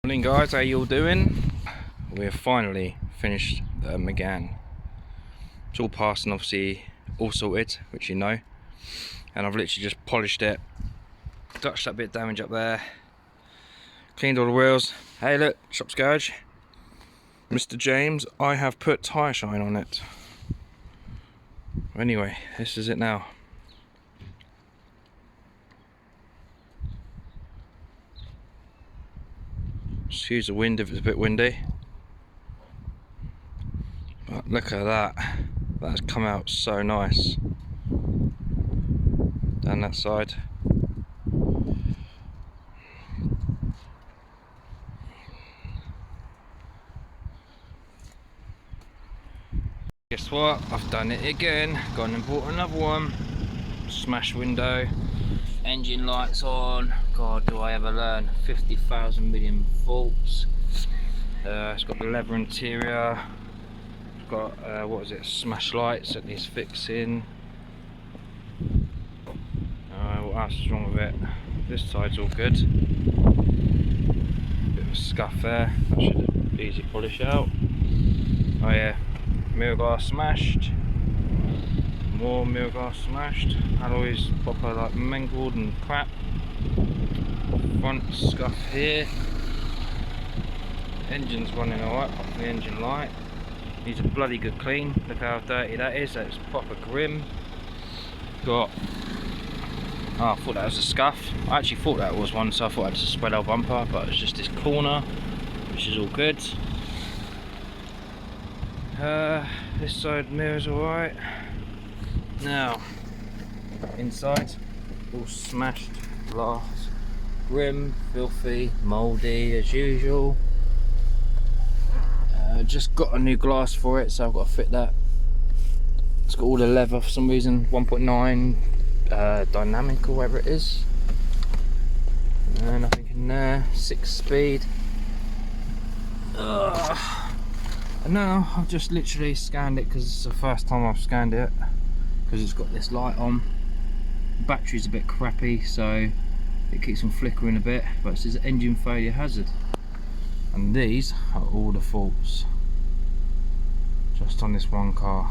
Morning guys, how you all doing? We're finally finished the Megane. It's all passed and obviously all sorted, which you know. And I've literally just polished it, touched that bit of damage up there, cleaned all the wheels. Hey look, shop's garage. Mr. James, I have put tyre shine on it. Anyway, this is it now. Excuse the wind if it's a bit windy. But look at that. That's come out so nice. Down that side. Guess what? I've done it again. Gone and bought another one. Smash window. Engine lights on. God, do I ever learn? 50,000 million volts. It's got the leather interior. It's got what is it? Smash lights that needs fixing. What else is wrong with it? This side's all good. Bit of a scuff there. That should easy polish out. Oh yeah, mirror glass smashed. More mirror glass smashed. Alloys proper like mangled and crap. Front scuff here. Engine's running alright, apart from the engine light. Needs a bloody good clean. Look how dirty that is. That's proper grim. Got. Oh, I thought that was a scuff. I actually thought that was one, so I thought it was a spread out bumper, but it's just this corner, which is all good. This side mirror's alright. Now, inside, all smashed glass, grim, filthy, mouldy as usual. Just got a new glass for it, so I've got to fit that. It's got all the leather for some reason, 1.9 dynamic or whatever it is. Nothing in there, 6-speed. And now I've just literally scanned it because it's the first time I've scanned it, because it's got this light on. The battery's a bit crappy, so it keeps on flickering a bit, but it says engine failure hazard. And these are all the faults just on this one car.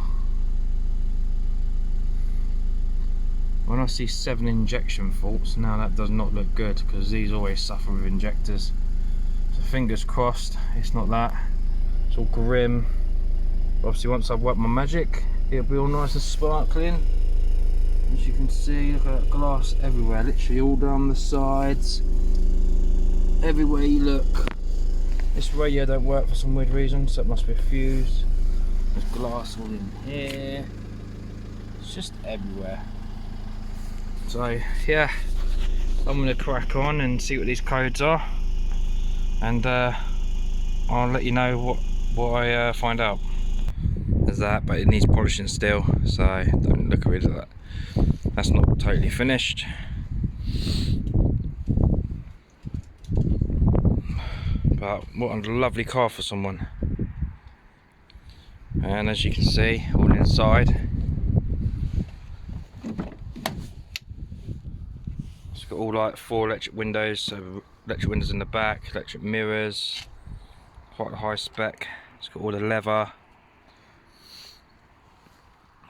When I see 7 injection faults, now that does not look good, because these always suffer with injectors. So fingers crossed it's not that. It's all grim. Obviously once I've worked my magic, it'll be all nice and sparkling. As you can see, look at that glass everywhere, literally all down the sides, everywhere you look. This radio don't work for some weird reason, so it must be a fuse. There's glass all in here. It's just everywhere. So yeah, I'm going to crack on and see what these codes are, and I'll let you know what I find out. There's that, but it needs polishing still, so don't look at that. That's not totally finished. But what a lovely car for someone. And as you can see, all inside, it's got all like 4 electric windows, so electric windows in the back, electric mirrors, quite a high spec. It's got all the leather.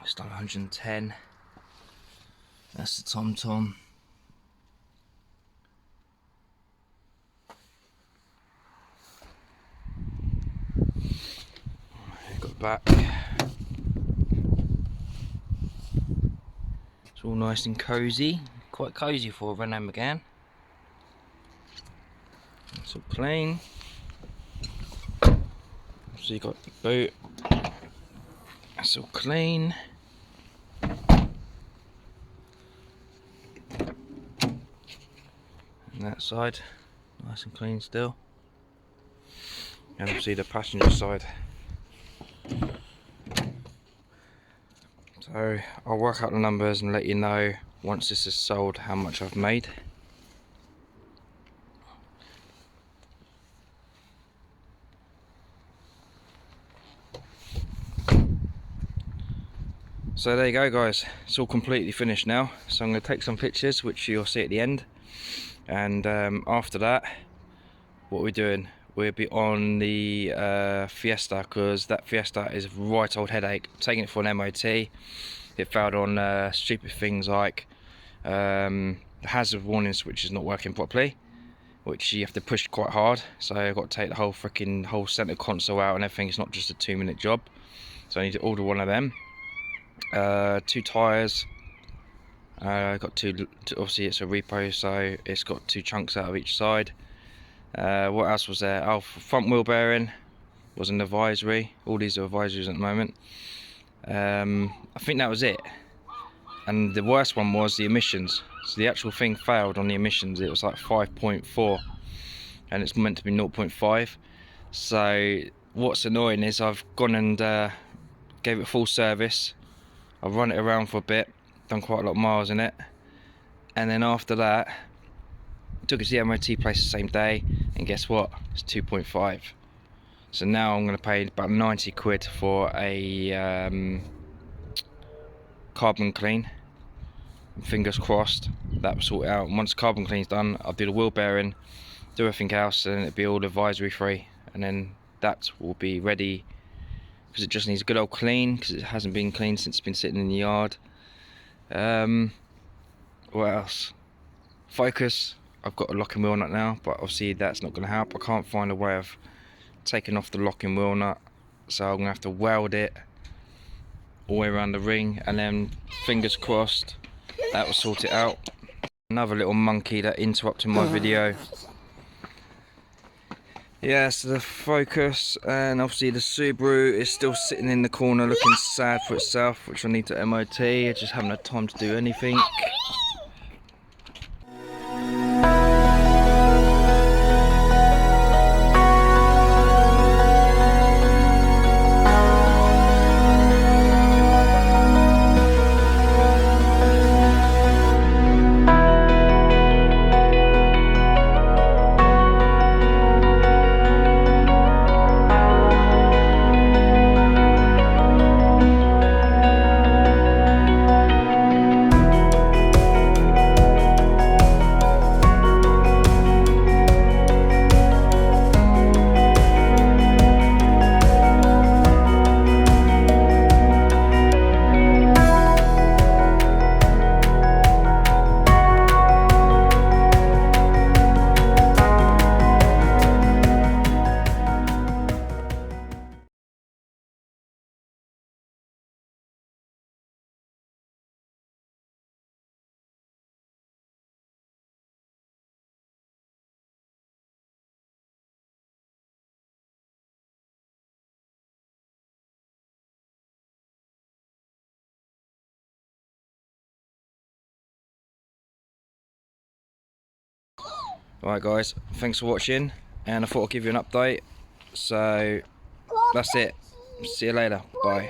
It's done 110. That's the TomTom. Got back. It's all nice and cosy. Quite cosy for a Renault Megane. It's all clean. So you got the boot. It's all clean. And that side, nice and clean still. And obviously the passenger side. So I'll work out the numbers and let you know once this is sold how much I've made. So there you go guys, it's all completely finished now. So I'm going to take some pictures which you'll see at the end, and after that what we're doing, we'll be on the Fiesta, because that Fiesta is a right old headache. I'm taking it for an MOT. It failed on stupid things like the hazard warning switch is not working properly, which you have to push quite hard. So I've got to take the whole centre console out and everything. It's not just a 2-minute job. So I need to order one of them. 2 tyres. I've got two, obviously it's a repo, so it's got 2 chunks out of each side. What else was there? Oh, front wheel bearing was an advisory. All these are advisories at the moment. I think that was it. And the worst one was the emissions. So the actual thing failed on the emissions. It was like 5.4 and it's meant to be 0.5. So what's annoying is I've gone and gave it full service. I've run it around for a bit, done quite a lot of miles in it, and then after that took it to the MOT place the same day, and guess what, it's 2.5. So now I'm going to pay about 90 quid for a carbon clean. Fingers crossed that will sort it out. And once carbon clean's done, I'll do the wheel bearing, do everything else, and it'll be all advisory free, and then that will be ready, because it just needs a good old clean, because it hasn't been cleaned since it's been sitting in the yard. What else? Focus, I've got a locking wheel nut now, but obviously that's not going to help. I can't find a way of taking off the locking wheel nut, so I'm going to have to weld it all the way around the ring, and then fingers crossed that will sort it out. Another little monkey that interrupted my video. Yeah, so the Focus and obviously the Subaru is still sitting in the corner looking sad for itself, which I need to MOT. I just haven't had time to do anything. Alright guys, thanks for watching, and I thought I'd give you an update. So that's it. See you later. Bye.